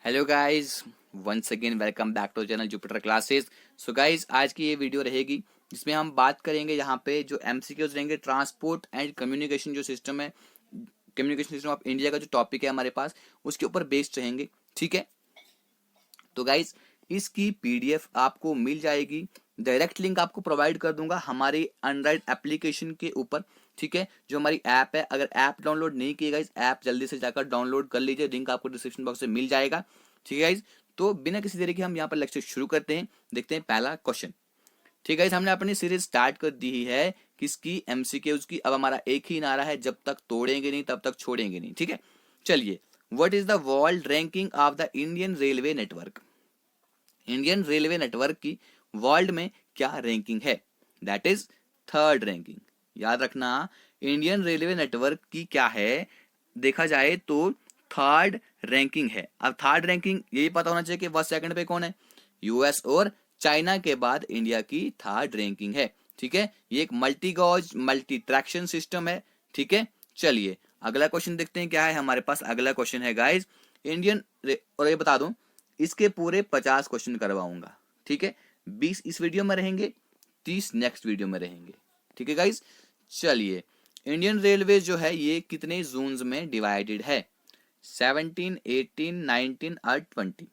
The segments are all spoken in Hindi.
Hello guys, once again welcome back to channel Jupiter classes. So guys, आज की ये वीडियो रहेगी जिसमें हम बात करेंगे यहाँ पे जो एमसीक्यूज रहेंगे ट्रांसपोर्ट एंड कम्युनिकेशन जो सिस्टम है, कम्युनिकेशन सिस्टम ऑफ इंडिया का जो टॉपिक है हमारे पास उसके ऊपर बेस्ड रहेंगे। ठीक है, तो गाइस इसकी पीडीएफ आपको मिल जाएगी। डायरेक्ट लिंक आपको प्रोवाइड कर दूंगा हमारी एंड्रॉइड एप्लीकेशन के ऊपर। ठीक है, जो हमारी ऐप है, अगर ऐप डाउनलोड नहीं की गाइस, ऐप जल्दी से जाकर डाउनलोड कर लीजिए, लिंक आपको डिस्क्रिप्शन बॉक्स में मिल जाएगा। ठीक है गाइस, तो बिना किसी देरी के हम यहाँ पर लेक्चर शुरू करते हैं। देखते हैं पहला क्वेश्चन। ठीक है गाइस, हमने अपनी सीरीज स्टार्ट कर दी है किसकी, एमसीक्यूज की। अब हमारा एक ही नारा है, जब तक तोड़ेंगे नहीं तब तक छोड़ेंगे नहीं। ठीक है, चलिए। What is the world ranking of the Indian railway network? Indian railway network की वर्ल्ड में क्या रैंकिंग है? That is third ranking. याद रखना, इंडियन रेलवे नेटवर्क की क्या है, देखा जाए तो थर्ड रैंकिंग है। अब थर्ड रैंकिंग यही पता होना चाहिए कि फर्स्ट सेकंड पे कौन है। यूएस और चाइना के बाद इंडिया की थर्ड रैंकिंग है। ठीक है, ये एक multi gauge multi traction system है। ठीक है, चलिए अगला क्वेश्चन देखते हैं क्या है हमारे पास। अगला क्वेश्चन है गाइस इंडियन, और ये बता दूं, इसके पूरे 50 क्वेश्चन करवाऊंगा। ठीक है, 20 इस वीडियो में रहेंगे, 30 नेक्स्ट वीडियो में रहेंगे। ठीक है गाइस, चलिए। इंडियन रेलवे जो है ये कितने जोन्स में डिवाइडेड है? 17, 18, 19 और 20।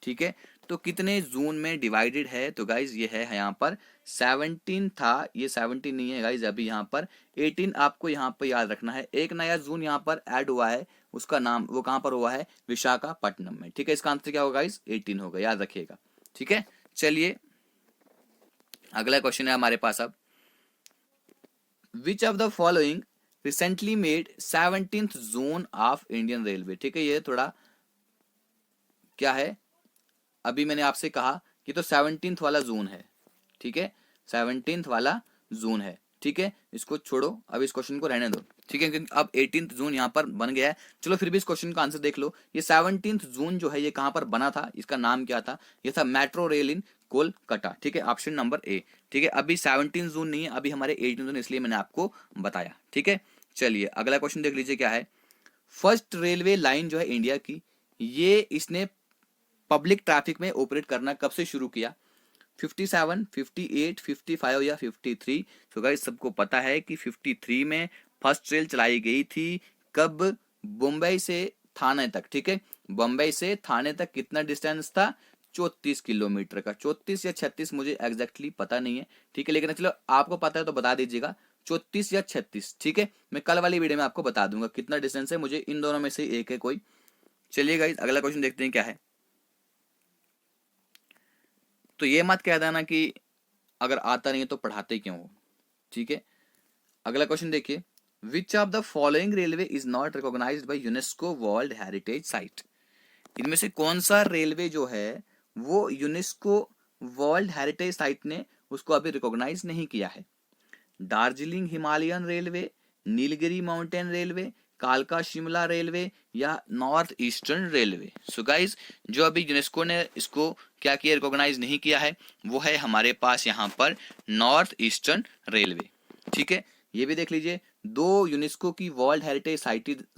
ठीक है, तो कितने जोन में डिवाइडेड है? तो गाइज ये है यहाँ पर 17 था, ये 17 नहीं है गाइज, अभी यहाँ पर 18 आपको यहाँ पर याद रखना है। एक नया जोन यहाँ पर ऐड हुआ है, उसका नाम वो कहाँ पर हुआ है? विशाखापट्टनम में। ठीक है, इसका आंसर क्या होगा गाइज? 18 होगा, याद रखिएगा। ठीक है, चलिए अगला क्वेश्चन है हमारे पास अब। विच of the following recently made 17th zone of Indian railway? ठीक है, ये थोड़ा क्या है, अभी मैंने आपसे कहा कि तो 17th वाला जोन है। ठीक है, 17th वाला जोन है। ठीक है, इसको छोड़ो, अब इस क्वेश्चन को रहने दो। ठीक है, क्योंकि अब 18th जोन यहाँ पर बन गया है। चलो फिर भी इस क्वेश्चन का आंसर देख लो। ये 17th जोन जो है ये कहां पर बना था, इसका नाम क्या था? ये था मेट्रो रेल इन कोलकाता। ठीक है, ऑप्शन नंबर ए। ठीक है, अभी 17 जोन नहीं है, अभी हमारे 18 जोन, इसलिए मैंने आपको बताया। ठीक है, चलिए अगला क्वेश्चन देख लीजिए क्या है। फर्स्ट रेलवे लाइन जो है इंडिया की, ये इसने पब्लिक ट्रैफिक में ऑपरेट करना कब से शुरू किया? 57, 58, 55 या 53? तो गाइस सबको पता है कि 53 में फर्स्ट रेल चलाई गई थी। कब? मुंबई से थाने तक। ठीक है, बम्बई से थाने तक कितना डिस्टेंस था? 34 किलोमीटर का। 34 या 36 मुझे एग्जैक्टली पता नहीं है। ठीक है, लेकिन चलो आपको पता है तो बता दीजिएगा, 34 या 36। ठीक है, मैं कल वाली वीडियो में आपको बता दूंगा कितना डिस्टेंस है, मुझे इन दोनों में से एक है कोई। चलिए गाइस अगला क्वेश्चन देखते हैं क्या है। तो ये मत कह देना कि अगर आता नहीं है तो पढ़ाते क्यों हो। ठीक है, अगला क्वेश्चन देखिए। Which of the following railway is not recognised by UNESCO world heritage site? इनमें से कौन सा रेलवे जो है वो यूनेस्को वर्ल्ड हेरिटेज साइट ने उसको अभी रिकॉग्नाइज नहीं किया है? Darjeeling Himalayan railway, Nilgiri mountain railway, कालका शिमला रेलवे या north eastern railway? So guys, जो अभी यूनेस्को ने इसको क्या किया, रिकॉग्नाइज नहीं किया है, वो है हमारे पास यहाँ पर नॉर्थ ईस्टर्न रेलवे। ठीक है, ये भी देख लीजिए, दो यूनेस्को की वर्ल्ड हेरिटेज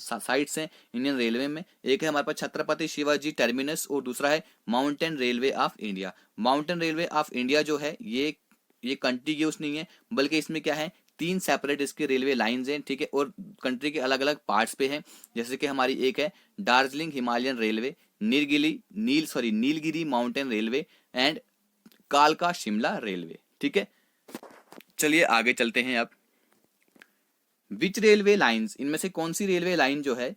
साइट्स हैं इंडियन रेलवे में। एक है हमारे पास छत्रपति शिवाजी टर्मिनस और दूसरा है mountain railway of India. Mountain railway of India जो है ये कंटिन्यूस नहीं है, बल्कि इसमें क्या है, 3 सेपरेट इसकी रेलवे लाइंस हैं। ठीक है, और कंट्री के अलग अलग पार्ट्स पे हैं। जैसे कि हमारी एक है Darjeeling Himalayan railway, Nilgiri mountain railway and कालका शिमला रेलवे। ठीक है, चलिए आगे चलते हैं अब। विच रेलवे लाइंस, इनमें से कौन सी रेलवे लाइन जो है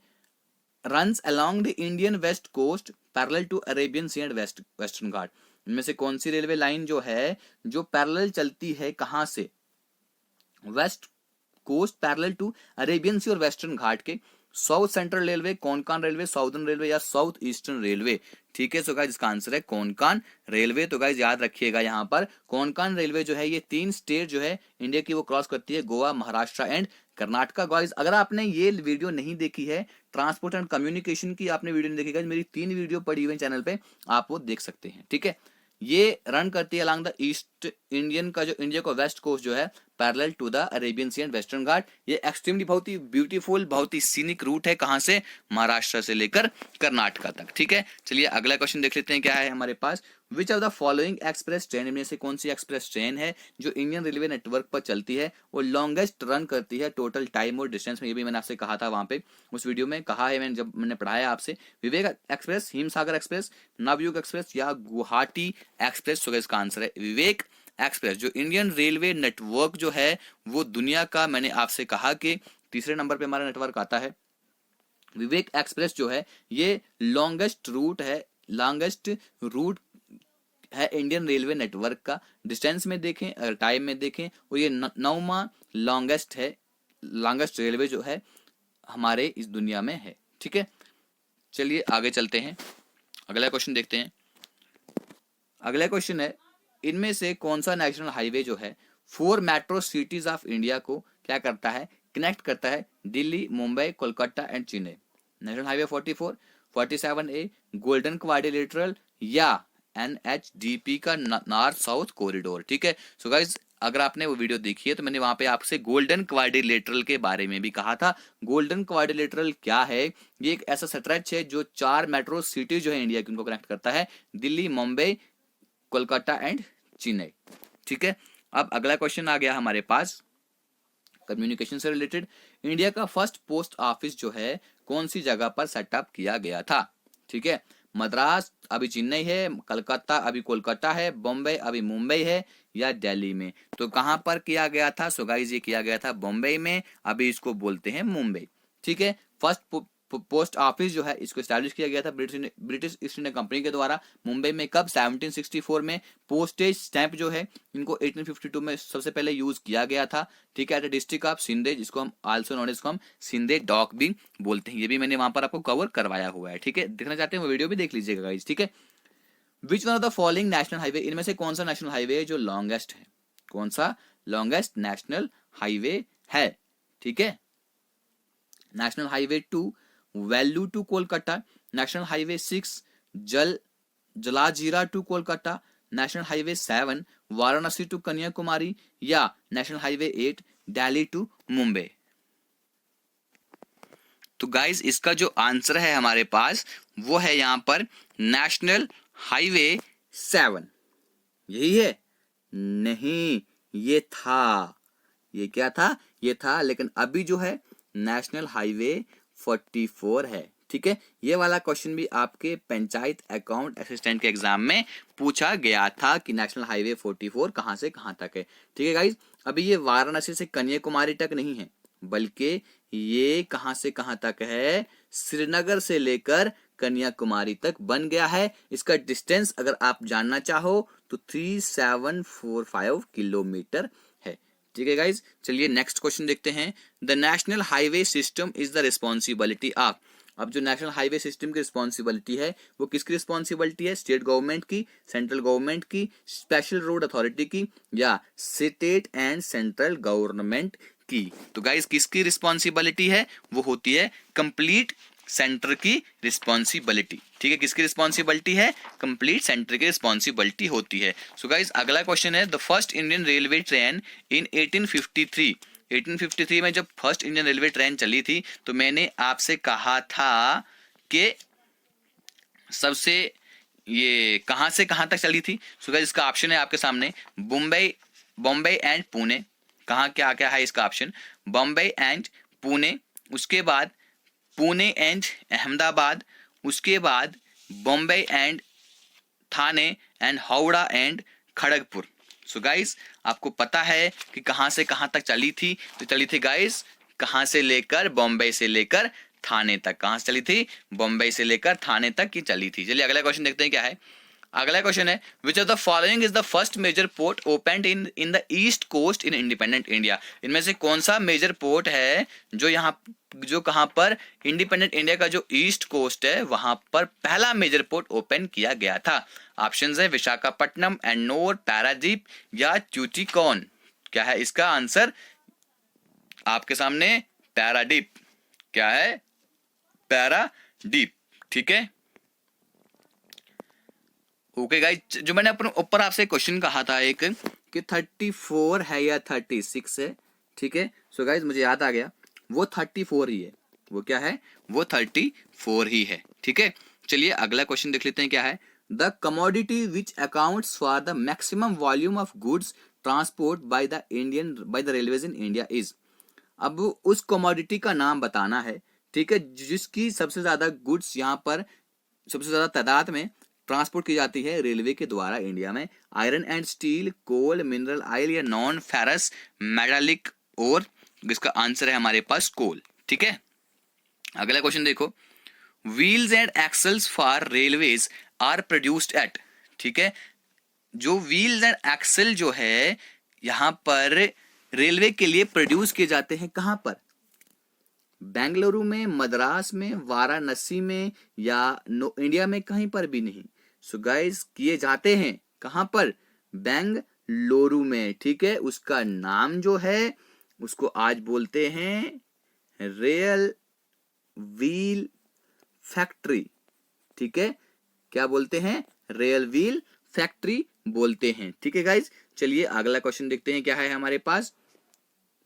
runs along the Indian west coast parallel to Arabian sea and western Ghat? इनमें से कौन सी रेलवे लाइन जो है जो पैरेलल चलती है कहां से? West coast parallel to Arabian sea और वेस्टर्न घाट के। South central railway, Konkan railway, southern railway या साउथ ईस्टर्न रेलवे? ठीक है, सो गाइस इसका आंसर है कोंकण रेलवे। तो गाइस याद रखिएगा, यहाँ पर कोंकण रेलवे जो है ये 3 स्टेट जो है इंडिया की वो क्रॉस करती है, गोवा, महाराष्ट्र एंड कर्नाटका। गाइस अगर आपने ये वीडियो नहीं देखी है, ट्रांसपोर्ट एंड कम्युनिकेशन की आपने वीडियो नहीं देखी है, मेरी 3 वीडियो पड़ी हुई चैनल पे, आप वो देख सकते हैं। ठीक है, ये रन करती है अलॉन्ग द ईस्ट इंडियन का, जो इंडिया को वेस्ट कोस्ट जो है parallel to the Arabian sea and western Ghat. ये एक्सट्रीमली बहुत ही ब्यूटीफुल, बहुत ही सीनिक रूट है। कहां से? महाराष्ट्र से लेकर कर्नाटका तक। ठीक है, चलिए अगला क्वेश्चन देख लेते हैं क्या है हमारे पास। Which of the following express train, इनमें से कौन सी एक्सप्रेस ट्रेन है जो इंडियन रेलवे नेटवर्क पर चलती है और लॉन्गेस्ट रन करती है टोटल टाइम और डिस्टेंस में? ये भी मैंने आपसे कहा था वहां पे, उस वीडियो में कहा है मैंने, जब मैंने पढ़ाया आपसे। विवेक express, Himsagar express, Navyug express या गुवाहाटी एक्सप्रेस? तो इसका आंसर है विवेक एक्सप्रेस। जो इंडियन रेलवे नेटवर्क जो है वो दुनिया का, मैंने आपसे कहा कि तीसरे नंबर पे हमारा नेटवर्क आता है। विवेक एक्सप्रेस जो है ये लॉन्गेस्ट रूट है इंडियन रेलवे नेटवर्क का। डिस्टेंस में देखें, अगर टाइम में देखें, और ये 9वां लॉन्गेस्ट रेलवे जो है हमारे इस दुनिया में है। ठीक है, चलिए आगे चलते हैं, अगला क्वेश्चन देखते हैं। अगला क्वेश्चन है, इनमें से कौन सा नेशनल हाईवे जो है 4 मेट्रो सिटीज ऑफ इंडिया को क्या करता है? कनेक्ट करता है। Delhi, Mumbai, Kolkata and Chennai. National highway 44, 47A, golden quadrilateral या NHDP का नॉर्थ साउथ कॉरिडोर। ठीक है, सो गाइज अगर आपने वो वीडियो देखी है तो मैंने वहां पे आपसे गोल्डन क्वाड्रिलेटरल के बारे में भी कहा था। गोल्डन क्वाड्रिलेटरल क्या है? ये एक ऐसा स्ट्रेच है जो 4 मेट्रो सिटी जो है इंडिया की उनको कनेक्ट करता है। दिल्ली, मुंबई, कोलकाता एंड चेन्नई। ठीक है, अब अगला क्वेश्चन आ गया हमारे पास कम्युनिकेशन से रिलेटेड। इंडिया का फर्स्ट पोस्ट ऑफिस जो है कौन सी जगह पर सेटअप किया गया था? ठीक है, मद्रास अभी चेन्नई है, कलकत्ता अभी कोलकाता है, बॉम्बे अभी मुंबई है या दिल्ली में? तो कहां पर किया गया था? सो गाइस ये किया गया था बॉम्बे में, अभी इसको बोलते हैं मुंबई। ठीक है, फर्स्ट पोस्ट ऑफिस जो है इसको स्टैब्लिश किया गया था ब्रिटिश ईस्ट इंडिया कंपनी के द्वारा। मुंबई में कब? 1764 में। पोस्टेज स्टैंप जो है इनको 1852 में सबसे पहले यूज किया गया था। ठीक है, एट डिस्ट्रिक्ट ऑफ सिंधे, जिसको हम आल्सो नोन इसको हम सिंधे डॉक भी बोलते हैं। ये भी मैंने वहां पर आपको कवर करवाया हुआ है। ठीक है, देखना चाहते हैं वो वीडियो भी देख लीजिएगा गाइस। ठीक है, which one of the following national highway, इनमें से कौन सा नेशनल हाईवे है जो लॉन्गेस्ट है? कौन सा लॉन्गेस्ट नेशनल हाईवे है? ठीक है, नेशनल हाईवे 2 वेल्लू टू कोलकाता, नेशनल हाईवे 6 जलाजीरा to Kolkata, national highway 7 Varanasi to Kanyakumari या national highway 8 Delhi to Mumbai? तो गाइस इसका जो आंसर है हमारे पास वो है यहां पर नेशनल हाईवे 7। यही है? नहीं, ये क्या था? ये था, लेकिन अभी जो है नेशनल हाईवे 44 है। ठीक है, ये वाला क्वेश्चन भी आपके पंचायत अकाउंट असिस्टेंट के एग्जाम में पूछा गया था कि नेशनल हाईवे 44 कहां से कहां तक है। ठीक है गाइज, अभी ये वाराणसी से कन्याकुमारी तक नहीं है, बल्कि ये कहां से कहां तक है? श्रीनगर से लेकर कन्याकुमारी तक बन गया है। इसका डिस्टेंस अगर आप जानना चाहो तो 3745 किलोमीटर है। ठीक है गाइज, चलिए नेक्स्ट क्वेश्चन देखते हैं। The national highway system is the responsibility of. अब जो नेशनल हाईवे सिस्टम की रिस्पॉन्सिबिलिटी है वो किसकी रिस्पॉन्सिबिलिटी है? स्टेट गवर्नमेंट की, सेंट्रल गवर्नमेंट की, स्पेशल रोड अथॉरिटी की या स्टेट एंड सेंट्रल गवर्नमेंट की? तो गाइज किसकी रिस्पॉन्सिबिलिटी है? वो होती है कंप्लीट सेंटर की रिस्पॉन्सिबिलिटी। ठीक है, किसकी रिस्पॉन्सिबिलिटी है? कंप्लीट सेंटर की रिस्पॉन्सिबिलिटी होती है। सो गाइस अगला क्वेश्चन है, the first Indian railway train in 1853 में जब फर्स्ट इंडियन रेलवे ट्रेन चली थी तो मैंने आपसे कहा था कि सबसे ये कहां से कहां तक चली थी? सो गाइस इसका ऑप्शन है आपके सामने, बॉम्बे एंड पुणे। कहां क्या क्या है इसका ऑप्शन? बॉम्बे एंड पुणे, उसके बाद पुणे एंड अहमदाबाद, उसके बाद Bombay and Thane and Howrah and Kharagpur. So guys आपको पता है कि कहां से कहां तक चली थी? तो चली थी गाइस कहां से लेकर? बॉम्बे से लेकर थाने तक। कहां से चली थी? बॉम्बे से लेकर थाने तक की चली थी। चलिए अगला क्वेश्चन देखते हैं क्या है। अगला क्वेश्चन है, which of the following is the first major port opened in the east coast in independent India? इनमें से कौन सा मेजर पोर्ट है जो कहां पर इंडिपेंडेंट इंडिया का जो ईस्ट कोस्ट है वहां पर पहला मेजर पोर्ट ओपन किया गया था? ऑप्शंस है विशाखापट्टनम, एन्नोर, पारादीप या ट्यूटिकोन। क्या है इसका आंसर? आपके सामने पारादीप। क्या है? पारादीप। ठीक है, ओके गाइस, जो मैंने अपने ऊपर आपसे क्वेश्चन कहा था एक कि 34 है या 36 है, ठीक है। सो गाइज मुझे याद आ गया, वो 34 ही है। वो क्या है? वो 34 ही है, ठीक है। चलिए अगला क्वेश्चन देख लेते हैं क्या है। The commodity which accounts for the maximum volume of goods transport by the railways in India is. अब उस कमोडिटी का नाम बताना है, ठीक है, जिसकी सबसे ज्यादा गुड्स यहाँ पर सबसे ज्यादा तादाद में ट्रांसपोर्ट की जाती है रेलवे के द्वारा इंडिया में। Iron and steel, coal, mineral oil या नॉन फेरस मेटालिक, और इसका आंसर है हमारे पास कोल, ठीक है। अगला क्वेश्चन देखो, wheels and axles for railways are produced at, ठीक है। जो व्हील्स एंड एक्सल जो है यहां पर रेलवे के लिए प्रोड्यूस किए जाते हैं कहां पर? बेंगलुरु में, मद्रास में, वाराणसी में या इंडिया में? कहीं पर भी नहीं। सो गाइस किए जाते हैं कहां पर? बेंगलुरु में, ठीक है। उसका नाम जो है उसको आज बोलते हैं रेल व्हील फैक्ट्री, ठीक है। क्या बोलते हैं? रेल व्हील फैक्ट्री बोलते हैं, ठीक है गाइज। चलिए अगला क्वेश्चन देखते हैं क्या है हमारे पास।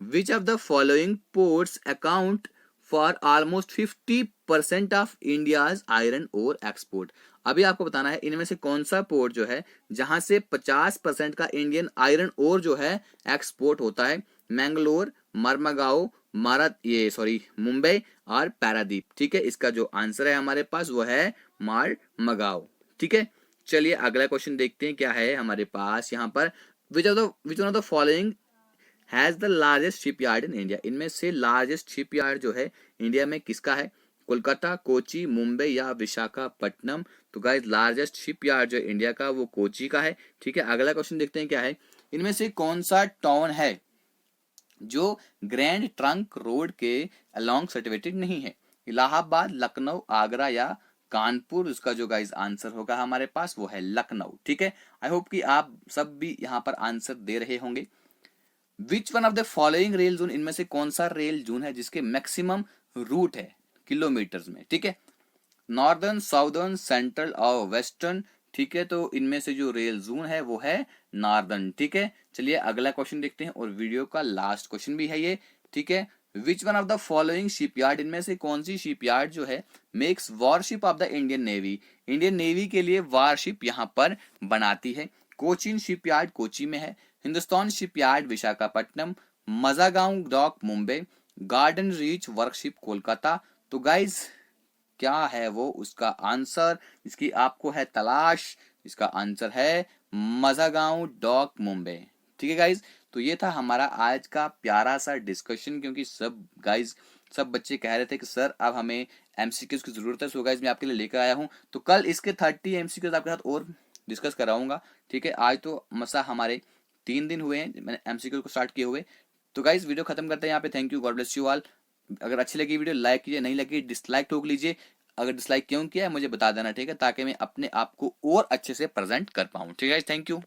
Which of the following ports account for almost 50% of India's iron ore export. अभी आपको बताना है इनमें से कौन सा पोर्ट जो है जहां से 50% का इंडियन आयरन ओर जो है एक्सपोर्ट होता है। मैंगलोर, मरमगांव, मुंबई और पारादीप, ठीक है। इसका जो आंसर है हमारे पास वो है मरमगांव, ठीक है। चलिए अगला क्वेश्चन देखते हैं क्या है हमारे पास यहाँ पर। Which one of the following has the largest shipyard in India. इनमें से लार्जेस्ट शिपयार्ड जो है इंडिया में किसका है? कोलकाता, कोची, मुंबई या विशाखापट्टनम। तो गाइस लार्जेस्ट शिपयार्ड जो इंडिया का वो कोची का है, ठीक है। अगला क्वेश्चन देखते हैं क्या है। इनमें से कौन सा टाउन है जो ग्रैंड ट्रंक रोड के अलोंग सिचुएटेड नहीं है? इलाहाबाद, लखनऊ, आगरा या कानपुर? उसका जो गाइस आंसर होगा हमारे पास वो है लखनऊ, ठीक है। आई होप कि आप सब भी यहाँ पर आंसर दे रहे होंगे। Which one of the following rail zone, इनमें से कौन सा रेल जोन है जिसके मैक्सिमम रूट है किलोमीटर्स में, ठीक है। नॉर्दर्न, साउदर्न, सेंट्रल और वेस्टर्न, ठीक है। तो इनमें से जो रेल जोन है वो है नॉर्दर्न, ठीक है। चलिए अगला क्वेश्चन देखते हैं और वीडियो का लास्ट क्वेश्चन भी है ये, ठीक है। Which one of the following shipyard, इनमें से कौन सी शिपयार्ड जो है makes worship of the Indian navy, Indian navy के लिए वारशिप यहाँ पर बनाती है? कोचीन शिपयार्ड कोची में है, Hindustan shipyard Visakhapatnam, Mazagaon dock Mumbai, garden reach workshop Kolkata. तो गाइज क्या है वो उसका आंसर, इसकी आपको है तलाश। इसका आंसर है मजागांव डॉक मुंबई, ठीक है गाइज। तो ये था हमारा आज का प्यारा सा डिस्कशन, क्योंकि सब बच्चे कह रहे थे कि सर अब हमें एमसीक्यूज की जरूरत है। सो गाइज मैं आपके लिए लेकर आया हूं। तो कल इसके 30 एमसीक्यूज आपके साथ और डिस्कस कराऊंगा, ठीक है। आज तो मसा हमारे 3 दिन हुए हैं मैंने एमसीक्यू को स्टार्ट किए हुए। तो गाइज वीडियो खत्म करते हैं यहाँ पे। Thank you, God bless you all. अगर अच्छी लगी वीडियो लाइक कीजिए, नहीं लगी डिसलाइक ठोक लीजिए। अगर डिसलाइक क्यों किया है मुझे बता देना, ठीक है, ताकि मैं अपने आप को और अच्छे से प्रेजेंट कर पाऊँ, ठीक है। Thank you.